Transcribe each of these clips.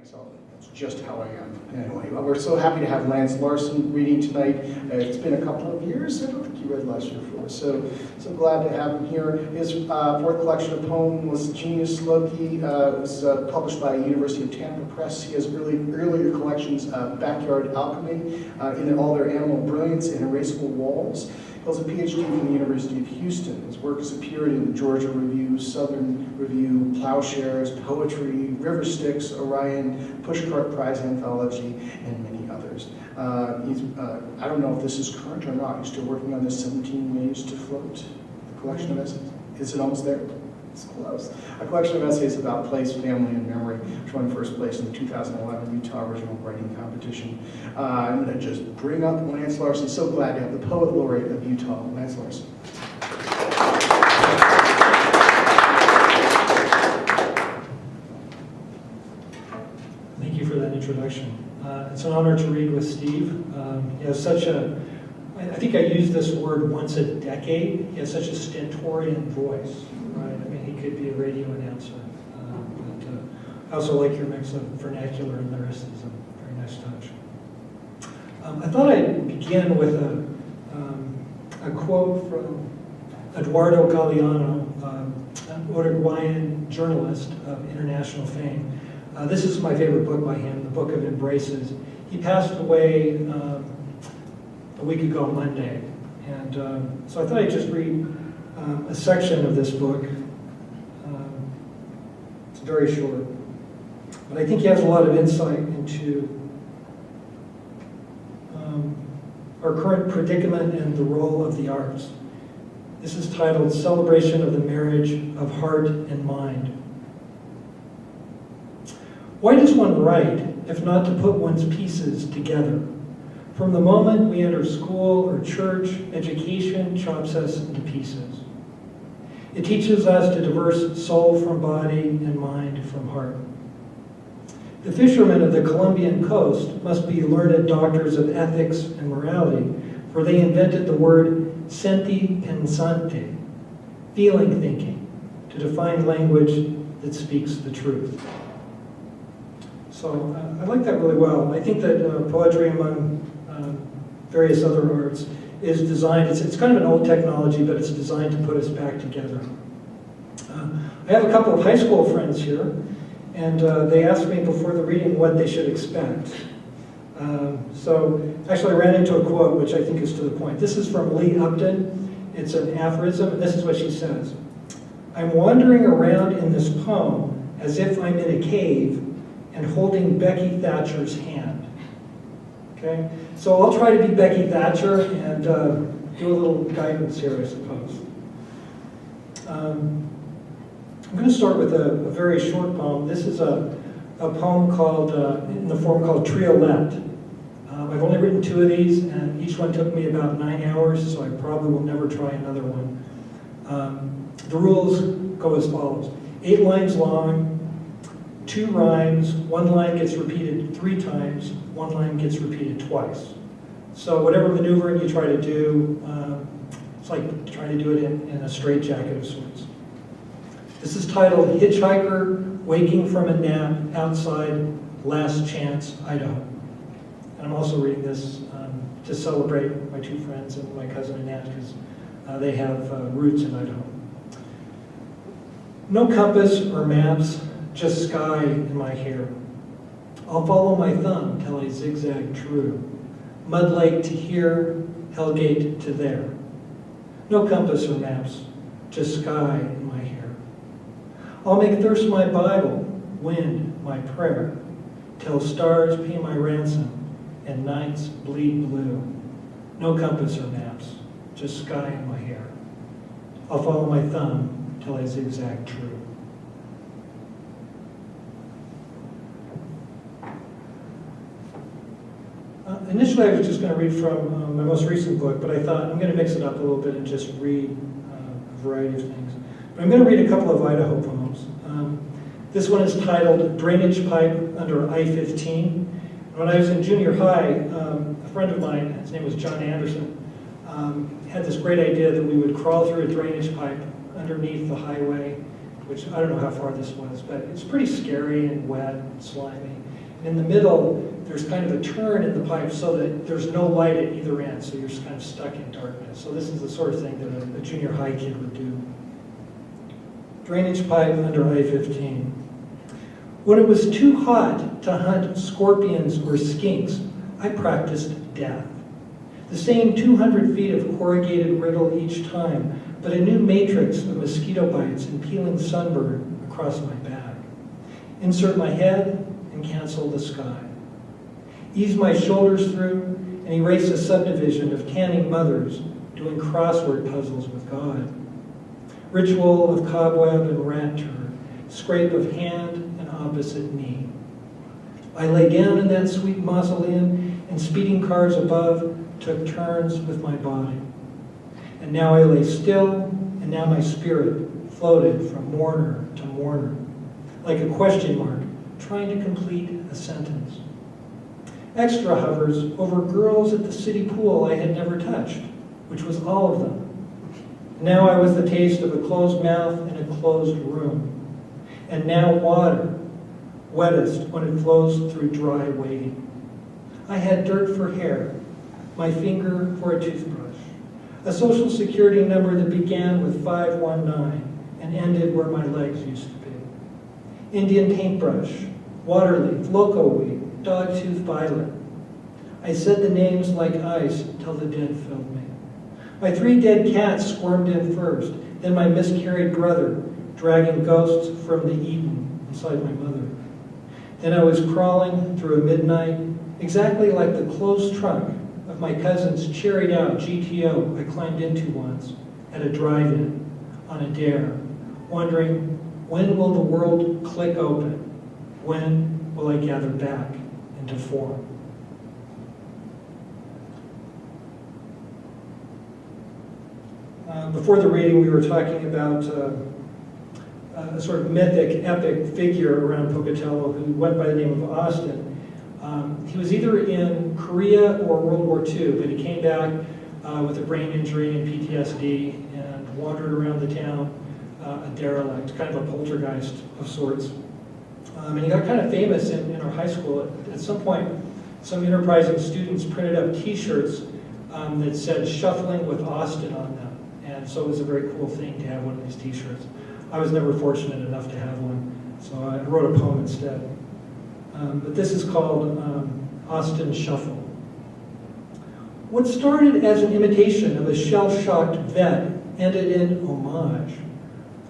myself. That's just how I am. Anyway, we're so happy to have Lance Larsen reading tonight. It's been a couple of years. I don't think you read last year for us. So glad to have him here. His fourth collection of poems was Genius Loci. It was published by University of Tampa Press. He has earlier collections, Backyard Alchemy, in All Their Animal Brilliance, and Erasable Walls. He holds a PhD from the University of Houston. His work has appeared in the Georgia Review, Southern Review, Ploughshares, Poetry, River Styx, Orion, Pushcart Prize Anthology, and many others. I don't know if this is current or not. He's still working on this 17 Ways to Float, the collection of essays. Is it almost there? It's close. A collection of essays about place, family, and memory, which won first place in the 2011 Utah Original Writing Competition. I'm going to just bring up Lance Larsen. So glad to have the Poet Laureate of Utah, Lance Larsen. Thank you for that introduction. It's an honor to read with Steve. He has such I think I use this word once a decade. He has such a stentorian voice, right? I mean, he could be a radio announcer. But I also like your mix of vernacular and lyricism. Very nice touch. I thought I'd begin with a quote from Eduardo Galeano, an Uruguayan journalist of international fame. This is my favorite book by him, the Book of Embraces. He passed away a week ago Monday, and so I thought I'd just read a section of this book. It's very short, but I think he has a lot of insight into our current predicament and the role of the arts. This is titled Celebration of the Marriage of Heart and Mind. Why does one write if not to put one's pieces together? From the moment we enter school or church, education chops us into pieces. It teaches us to divorce soul from body and mind from heart. The fishermen of the Colombian coast must be learned doctors of ethics and morality, for they invented the word senti pensante, feeling thinking, to define language that speaks the truth. So I like that really well. I think that poetry, among various other arts, is designed, it's kind of an old technology, but it's designed to put us back together. I have a couple of high school friends here, and they asked me before the reading what they should expect. So actually I ran into a quote which I think is to the point. This is from Lee Upton. It's an aphorism, and this is what she says. I'm wandering around in this poem as if I'm in a cave and holding Becky Thatcher's hand. Okay? So I'll try to be Becky Thatcher and do a little guidance here, I suppose. I'm going to start with a very short poem. This is a poem called, in the form called Triolet. I've only written 2 of these, and each one took me about 9 hours, so I probably will never try another one. The rules go as follows. 8 lines long, 2 rhymes, 1 line gets repeated 3 times, 1 line gets repeated twice. So whatever maneuvering you try to do, it's like trying to do it in a straitjacket of sorts. This is titled Hitchhiker Waking from a Nap Outside Last Chance, Idaho. And I'm also reading this to celebrate my 2 friends and my cousin and aunt, because they have roots in Idaho. No compass or maps, just sky in my hair. I'll follow my thumb till I zigzag true. Mud Lake to here, Hellgate to there. No compass or maps, just sky in my hair. I'll make thirst my Bible, wind my prayer, till stars pay my ransom and nights bleed blue. No compass or maps, just sky in my hair. I'll follow my thumb till I zigzag true. Initially, I was just going to read from my most recent book, but I thought I'm going to mix it up a little bit and just read a variety of things. But I'm going to read a couple of Idaho poems. This one is titled Drainage Pipe Under I-15. When I was in junior high, a friend of mine, his name was John Anderson, had this great idea that we would crawl through a drainage pipe underneath the highway which I don't know how far this was, but it's pretty scary and wet and slimy. And in the middle, there's kind of a turn in the pipe so that there's no light at either end, so you're just kind of stuck in darkness. So this is the sort of thing that a junior high kid would do. Drainage pipe under I-15. When it was too hot to hunt scorpions or skinks, I practiced death. The same 200 feet of corrugated riddle each time, but a new matrix of mosquito bites and peeling sunburn across my back. Insert my head and cancel the sky. Ease my shoulders through and erase a subdivision of tanning mothers doing crossword puzzles with God. Ritual of cobweb and rat turd, scrape of hand and opposite knee. I lay down in that sweet mausoleum, and speeding cars above took turns with my body. And now I lay still, and now my spirit floated from mourner to mourner, like a question mark trying to complete a sentence. Extra hovers over girls at the city pool I had never touched, which was all of them. Now I was the taste of a closed mouth in a closed room. And now water, wettest when it flows through dry waiting. I had dirt for hair, my finger for a toothbrush, a social security number that began with 519 and ended where my legs used to be. Indian paintbrush, water leaf, loco weed, dogtooth violet. I said the names like ice till the dead filled me. My 3 dead cats squirmed in first, then my miscarried brother, dragging ghosts from the Eden inside my mother. Then I was crawling through a midnight, exactly like the closed trunk of my cousin's cherried out GTO I climbed into once at a drive-in on a dare, wondering, when will the world click open? When will I gather back into form? Before the reading, we were talking about a sort of mythic, epic figure around Pocatello who went by the name of Austin. He was either in Korea or World War II, but he came back with a brain injury and PTSD and wandered around the town, a derelict, kind of a poltergeist of sorts. And he got kind of famous in our high school. At some point, some enterprising students printed up T-shirts that said "Shuffling with Austin" on them. And so it was a very cool thing to have one of these T-shirts. I was never fortunate enough to have one, so I wrote a poem instead. But this is called Austin Shuffle. What started as an imitation of a shell-shocked vet ended in homage.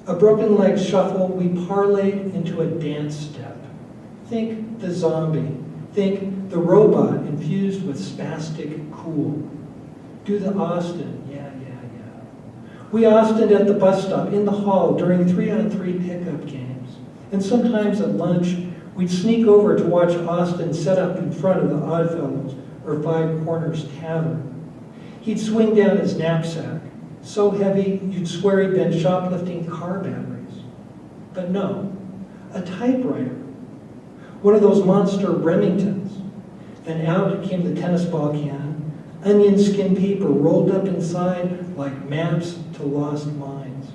A broken leg shuffle we parlayed into a dance step. Think the zombie. Think the robot infused with spastic cool. Do the Austin, yeah. We Austined at the bus stop, in the hall, during 3-on-3 pickup games. And sometimes at lunch, we'd sneak over to watch Austin set up in front of the Oddfellows or Five Corners Tavern. He'd swing down his knapsack, so heavy you'd swear he'd been shoplifting car batteries. But no, a typewriter. One of those monster Remingtons. Then out came the tennis ball can, onion skin paper rolled up inside like maps to lost mines.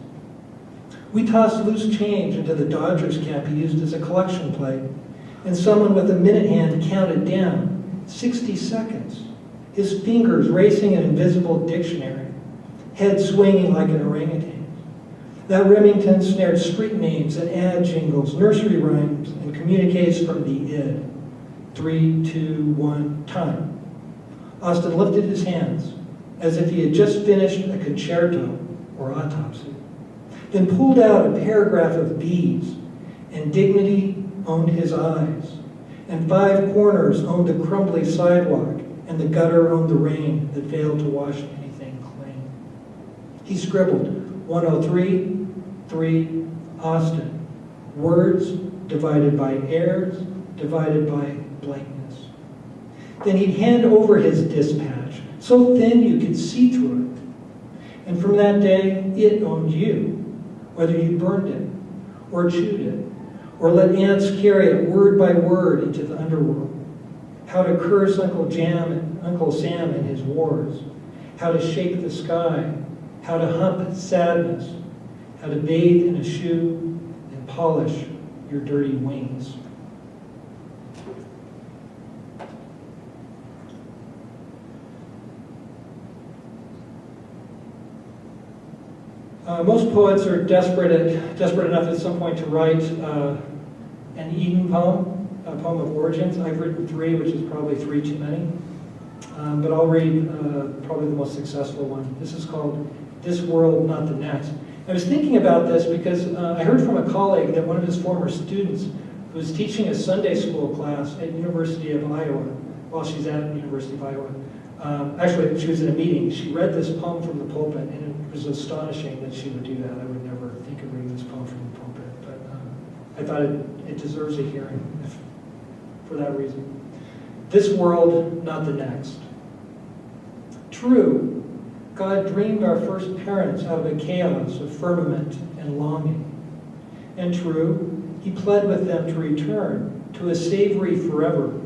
We tossed loose change into the Dodgers cap he used as a collection plate, and someone with a minute hand counted down 60 seconds, his fingers racing an invisible dictionary, head swinging like an orangutan. That Remington snared street names and ad jingles, nursery rhymes, and communiques from the id. 3, 2, 1, time. Austin lifted his hands as if he had just finished a concerto or autopsy, then pulled out a paragraph of beads, and dignity owned his eyes, and Five Corners owned the crumbly sidewalk, and the gutter owned the rain that failed to wash anything clean. He scribbled 103, 3, Austin, words divided by airs, divided by blankness. Then he'd hand over his dispatch, so thin you could see through it. And from that day, it owned you, whether you burned it, or chewed it, or let ants carry it word by word into the underworld. How to curse Uncle Sam and his wars, how to shake the sky, how to hump sadness, how to bathe in a shoe, polish your dirty wings. Most poets are desperate enough at some point to write an Eden poem, a poem of origins. I've written 3, which is probably 3 too many. But I'll read probably the most successful one. This is called This World, Not the Next. I was thinking about this because I heard from a colleague that one of his former students who was teaching a Sunday school class at University of Iowa, while she's at University of Iowa. Actually, she was in a meeting. She read this poem from the pulpit, and it was astonishing that she would do that. I would never think of reading this poem from the pulpit, but I thought it deserves a hearing for that reason. This world, not the next. True, God dreamed our first parents out of a chaos of firmament and longing. And true, he pled with them to return to a savory forever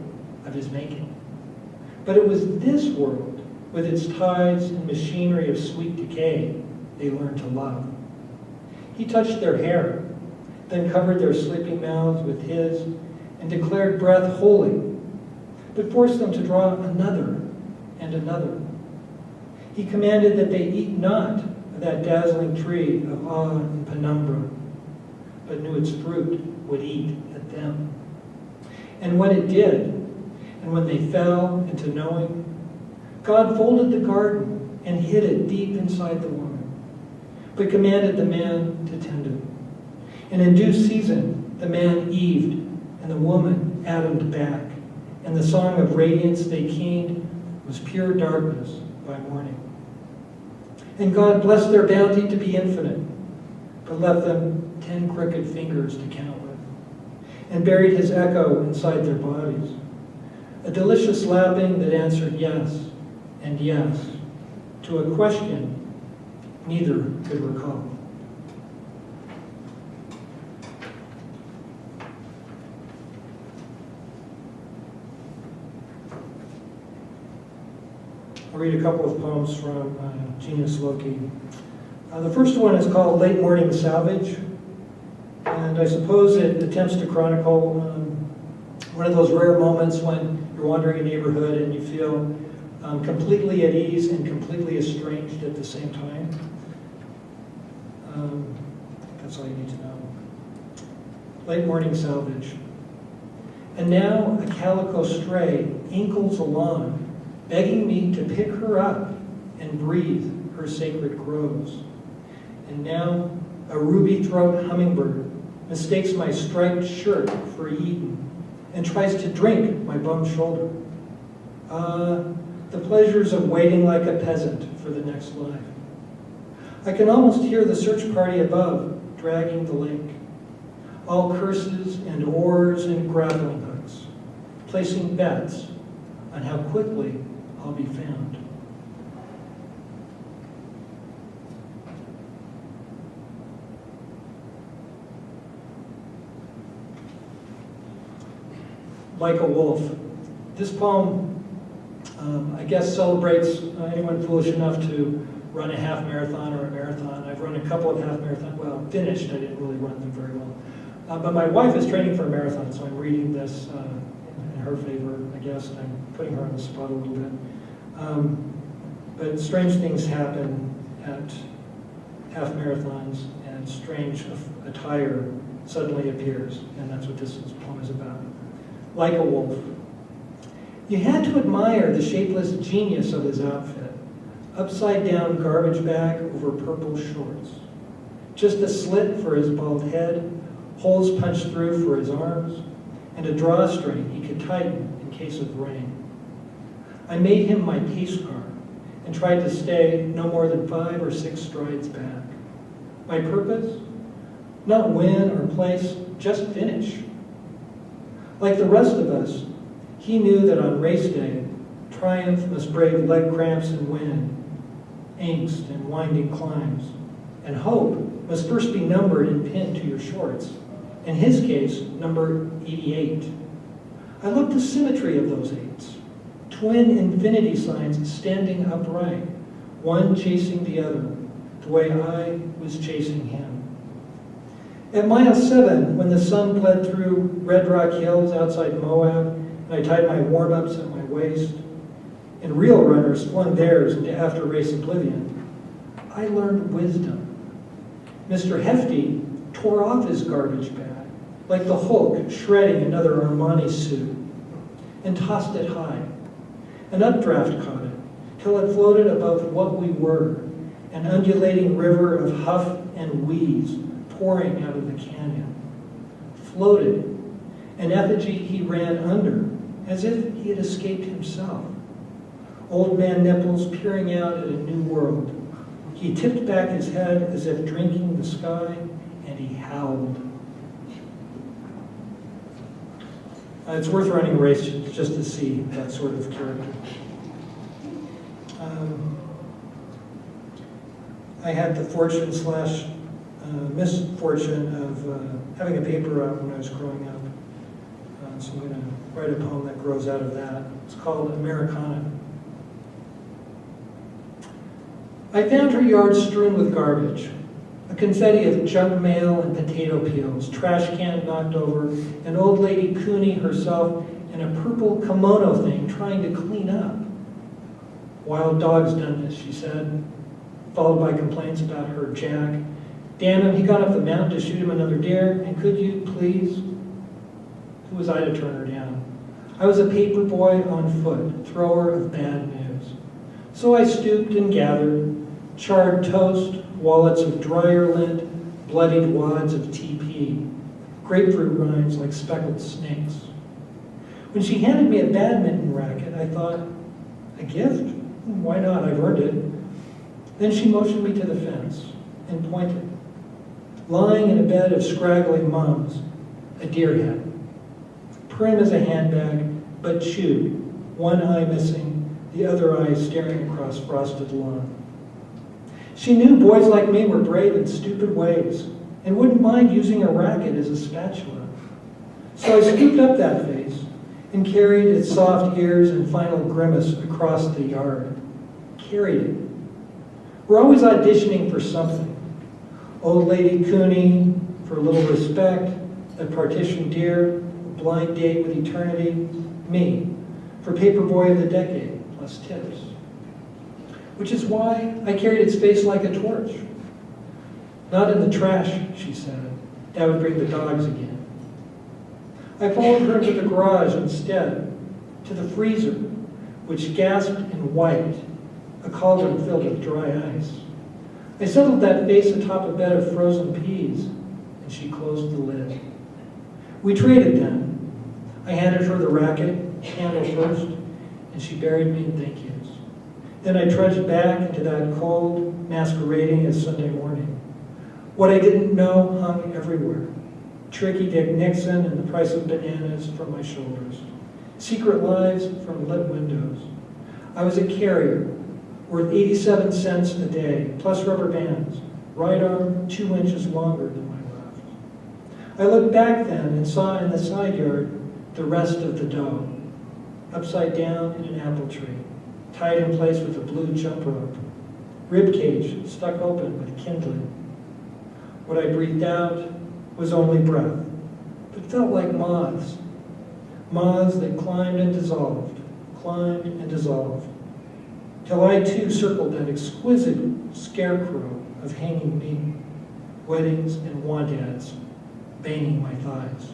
of his making. But it was this world, with its tides and machinery of sweet decay, they learned to love. He touched their hair, then covered their sleeping mouths with his, and declared breath holy, but forced them to draw another and another. He commanded that they eat not of that dazzling tree of awe and penumbra, but knew its fruit would eat at them. And when it did, and when they fell into knowing, God folded the garden and hid it deep inside the woman, but commanded the man to tend it. And in due season, the man Eved, and the woman Adam'd back, and the song of radiance they keened was pure darkness by morning. And God blessed their bounty to be infinite, but left them 10 crooked fingers to count with, and buried his echo inside their bodies, a delicious lapping that answered yes and yes to a question neither could recall. I'll read a couple of poems from Genius Loci. The first one is called Late Morning Salvage, and I suppose it attempts to chronicle one of those rare moments when you're wandering a neighborhood and you feel completely at ease and completely estranged at the same time. That's all you need to know. Late Morning Salvage. And now a calico stray inkles along, begging me to pick her up and breathe her sacred crows. And now a ruby throat hummingbird mistakes my striped shirt for Eden and tries to drink my bum shoulder. The pleasures of waiting like a peasant for the next life. I can almost hear the search party above dragging the lake. All curses and oars and grappling hooks, placing bets on how quickly I'll be found. Like a Wolf. This poem, I guess, celebrates anyone foolish enough to run a half marathon or a marathon. I've run a couple of half marathons. Well, finished. I didn't really run them very well. But my wife is training for a marathon, so I'm reading this in her favor, I guess, and I'm putting her on the spot a little bit. But strange things happen at half marathons, and strange attire suddenly appears, and that's what this poem is about. Like a wolf. You had to admire the shapeless genius of his outfit. Upside down garbage bag over purple shorts. Just a slit for his bald head, holes punched through for his arms, and a drawstring he could tighten in case of rain. I made him my pace car and tried to stay no more than 5 or 6 strides back. My purpose? Not win or place, just finish. Like the rest of us, he knew that on race day, triumph must brave leg cramps and wind, angst and winding climbs, and hope must first be numbered and pinned to your shorts. In his case, number 88. I loved the symmetry of those 8s. Twin infinity signs standing upright, one chasing the other, the way I was chasing him. At mile 7, when the sun bled through Red Rock Hills outside Moab, and I tied my warm-ups at my waist, and real runners flung theirs into after-race oblivion, I learned wisdom. Mr. Hefty tore off his garbage bag, like the Hulk shredding another Armani suit, and tossed it high. An updraft caught it, till it floated above what we were, an undulating river of huff and wheeze pouring out of the canyon. Floated, an effigy he ran under, as if he had escaped himself. Old man Nipples peering out at a new world. He tipped back his head as if drinking the sky, and he howled. It's worth running a race just to see that sort of character. I had the fortune slash misfortune of having a paper route when I was growing up. So I'm going to write a poem that grows out of that. It's called Americana. I found her yard strewn with garbage, a confetti of junk mail and potato peels, trash can knocked over, an old lady Cooney herself, and a purple kimono thing trying to clean up. Wild dog's done this, she said, followed by complaints about her Jack. Damn him, he got up the mountain to shoot him another deer, and could you, please? Who was I to turn her down? I was a paper boy on foot, thrower of bad news. So I stooped and gathered charred toast, wallets of dryer lint, bloodied wads of TP, grapefruit rinds like speckled snakes. When she handed me a badminton racket, I thought, a gift? Why not? I've earned it. Then she motioned me to the fence and pointed. Lying in a bed of scraggling moms, a deer head. Prim as a handbag, but chewed, one eye missing, the other eye staring across frosted lawn. She knew boys like me were brave in stupid ways and wouldn't mind using a racket as a spatula. So I scooped up that face and carried its soft ears and final grimace across the yard. Carried it. We're always auditioning for something. Old lady Cooney for a little respect, a partitioned deer, a blind date with eternity, me for paper boy of the decade, plus tips. Which is why I carried its face like a torch. Not in the trash, she said. That would bring the dogs again. I followed her to the garage instead, to the freezer, which gasped and wiped, a cauldron filled with dry ice. I settled that face atop a bed of frozen peas, and she closed the lid. We traded then. I handed her the racket, handle first, and she buried me in thank yous. Then I trudged back into that cold, masquerading as Sunday morning. What I didn't know hung everywhere. Tricky Dick Nixon and the price of bananas from my shoulders. Secret lives from lit windows. I was a carrier, worth 87 cents a day, plus rubber bands, right arm 2 inches longer than my left. I looked back then and saw in the side yard the rest of the dough, upside down in an apple tree, tied in place with a blue jump rope, rib cage stuck open with kindling. What I breathed out was only breath, but felt like moths. Moths that climbed and dissolved, till I too circled that exquisite scarecrow of hanging meat, weddings and wandads banging my thighs.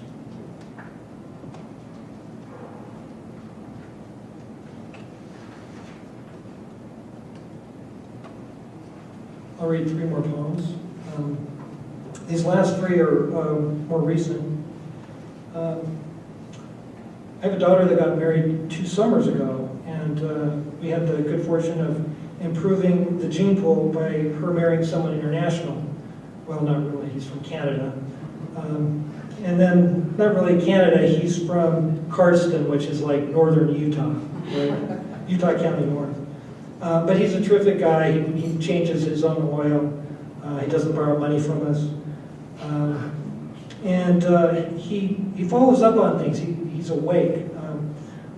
I'll read 3 more poems. These last 3 are more recent. I have a daughter that got married 2 summers ago, and we had the good fortune of improving the gene pool by her marrying someone international. Well, not really, he's from Canada. And then, not really Canada, he's from Cardston, which is like northern Utah, right? Utah County North. But he's a terrific guy. He changes his own oil. He doesn't borrow money from us. He follows up on things. He's awake.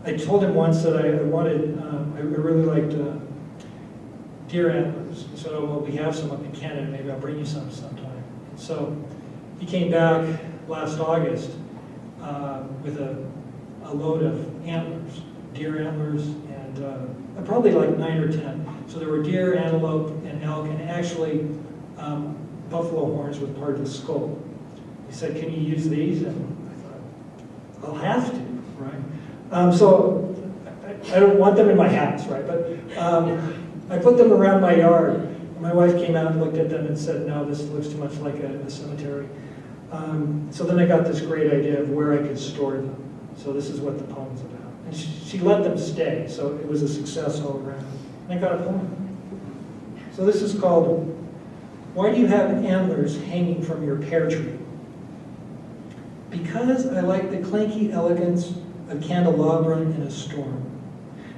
I told him once that I really liked deer antlers. He said, oh, well, we have some up in Canada. Maybe I'll bring you some sometime. So He came back last August with a load of antlers, deer antlers, and probably like 9 or 10. So there were deer, antelope, and elk, and actually buffalo horns with part of the skull. He said, "Can you use these?" And I thought, I'll have to, right? So I don't want them in my house, right? But I put them around my yard. My wife came out and looked at them and said, "No, this looks too much like a cemetery." So then I got this great idea of where I could store them. So this is what the poem's about. And she let them stay, so it was a success all around. And I got a poem. So this is called, "Why do you have antlers hanging from your pear tree?" Because I like the clanky elegance of candelabra in a storm.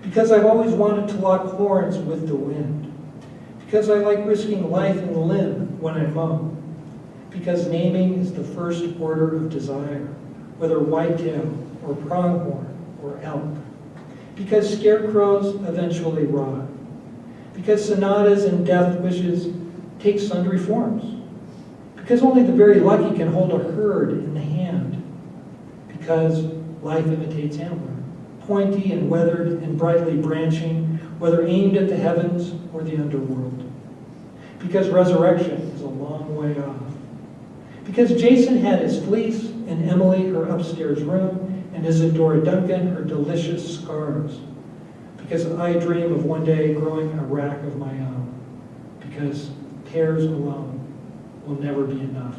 Because I've always wanted to lock horns with the wind. Because I like risking life and limb when I mow. Because naming is the first order of desire, whether whitetail or pronghorn or elk. Because scarecrows eventually rot. Because sonatas and death wishes take sundry forms. Because only the very lucky can hold a herd in the hand. Because life imitates antler, pointy and weathered and brightly branching, whether aimed at the heavens or the underworld. Because resurrection is a long way off. Because Jason had his fleece, and Emily her upstairs room, and Isadora Duncan her delicious scarves. Because I dream of one day growing a rack of my own. Because pears alone will never be enough.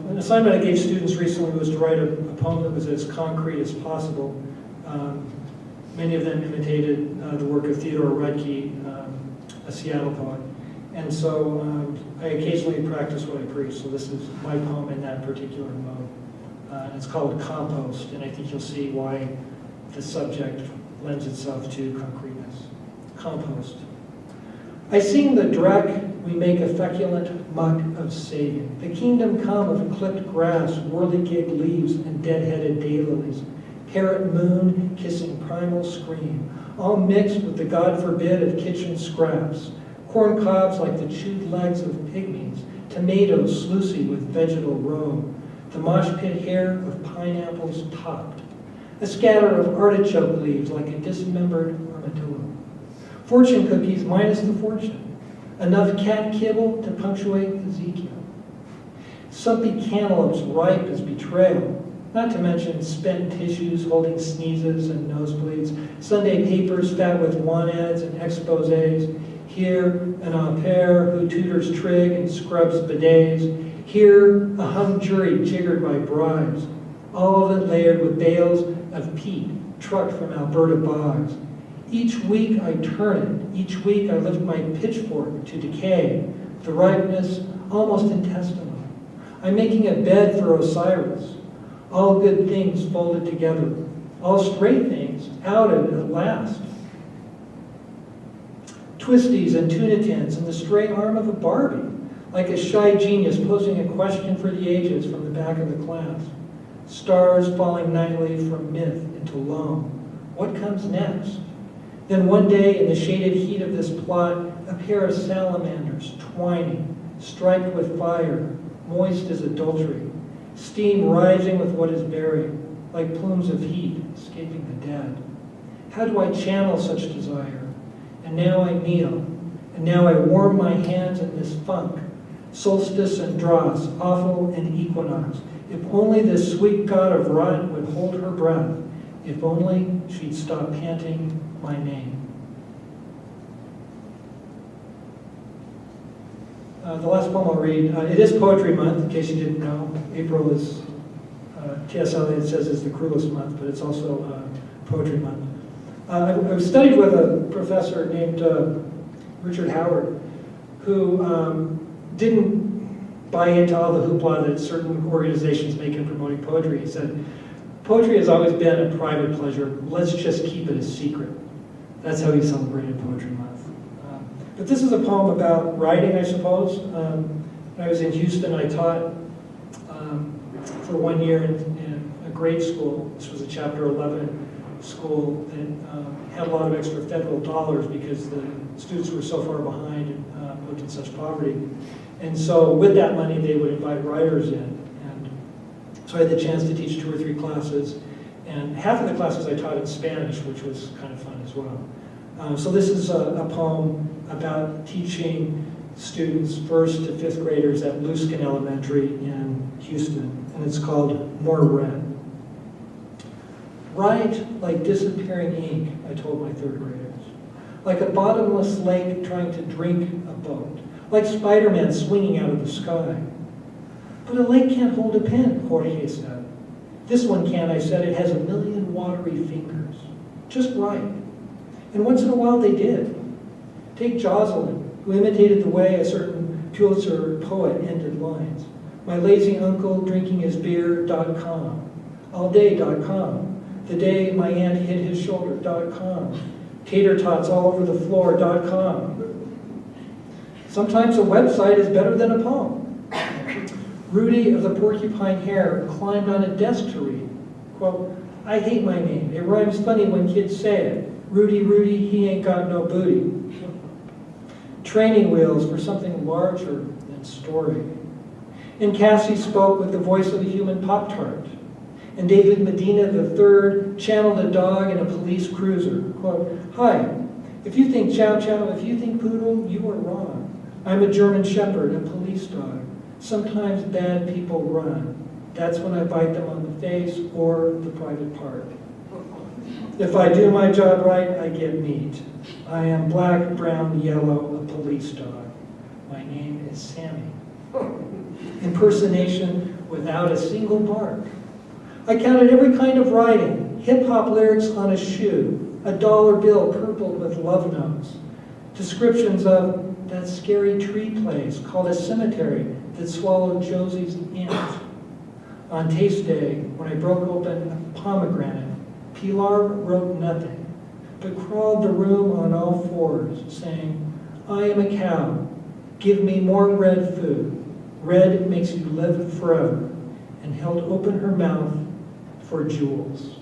An assignment I gave students recently was to write a poem that was as concrete as possible. Many of them imitated the work of Theodore Roethke, a Seattle poet. And so I occasionally practice what I preach. So this is my poem in that particular mode. It's called Compost, and I think you'll see why the subject lends itself to concreteness. Compost. I sing the dreck, we make a feculent muck of saving. The kingdom come of clipped grass, whirligig leaves, and dead-headed daylilies. Parrot moon kissing primal scream, all mixed with the God forbid of kitchen scraps. Corn cobs like the chewed legs of pygmies, tomatoes sluicy with vegetal roe, the mosh pit hair of pineapples topped, a scatter of artichoke leaves like a dismembered armadillo. Fortune cookies minus the fortune, enough cat kibble to punctuate Ezekiel. Sumpy cantaloupes ripe as betrayal, not to mention spent tissues holding sneezes and nosebleeds, Sunday papers fat with want-ads and exposés, here an au pair who tutors trig and scrubs bidets, here a hung jury jiggered by bribes, all of it layered with bales of peat trucked from Alberta bogs. Each week I turn it, each week I lift my pitchfork to decay, the ripeness almost intestinal. I'm making a bed for Osiris, all good things folded together, all straight things outed at last. Twisties and tuna tins and the stray arm of a Barbie, like a shy genius posing a question for the ages from the back of the class. Stars falling nightly from myth into loam. What comes next? Then one day, in the shaded heat of this plot, a pair of salamanders twining, striped with fire, moist as adultery, steam rising with what is buried, like plumes of heat escaping the dead. How do I channel such desire? And now I kneel, and now I warm my hands in this funk, solstice and dross, offal and equinox. If only this sweet god of rot would hold her breath, if only she'd stop panting my name. The last poem I'll read, it is Poetry Month, in case you didn't know. April is, T.S. Eliot says, is the cruelest month, but it's also Poetry Month. I studied with a professor named Richard Howard, who didn't buy into all the hoopla that certain organizations make in promoting poetry. He said, poetry has always been a private pleasure. Let's just keep it a secret. That's how he celebrated Poetry Month. But this is a poem about writing, I suppose. When I was in Houston, I taught for 1 year in a grade school. This was a chapter 11 school that had a lot of extra federal dollars because the students were so far behind and lived in such poverty. And so with that money, they would invite writers in. And so I had the chance to teach 2 or 3 classes. And half of the classes I taught in Spanish, which was kind of fun as well. So this is a poem about teaching students 1st to 5th graders at Luskin Elementary in Houston. And it's called More Red. Write like disappearing ink, I told my 3rd graders. Like a bottomless lake trying to drink a boat. Like Spider-Man swinging out of the sky. But a lake can't hold a pen, Jorge said. This one can, I said. It has a million watery fingers. Just write. And once in a while they did. Take Jocelyn, who imitated the way a certain Pulitzer poet ended lines. My lazy uncle drinking his beer.com. Allday.com. The day my aunt hit his shoulder.com. Tater tots all over the floor.com. Sometimes a website is better than a poem. Rudy of the Porcupine Hair climbed on a desk to read. Quote, I hate my name. It rhymes funny when kids say it. Rudy, Rudy, he ain't got no booty. Training wheels for something larger than story. And Cassie spoke with the voice of a human Pop-Tart. And David Medina III channeled a dog in a police cruiser. Quote, hi, if you think chow chow, if you think poodle, you are wrong. I'm a German shepherd, a police dog. Sometimes bad people run. That's when I bite them on the face or the private part. If I do my job right, I get meat. I am black, brown, yellow, a police dog. My name is Sammy. Impersonation without a single bark. I counted every kind of writing, hip-hop lyrics on a shoe, a dollar bill purpled with love notes, descriptions of that scary tree place called a cemetery that swallowed Josie's aunt. On taste day, when I broke open a pomegranate, Pilar wrote nothing, but crawled the room on all fours, saying, I am a cow. Give me more red food. Red makes you live forever. And held open her mouth for jewels.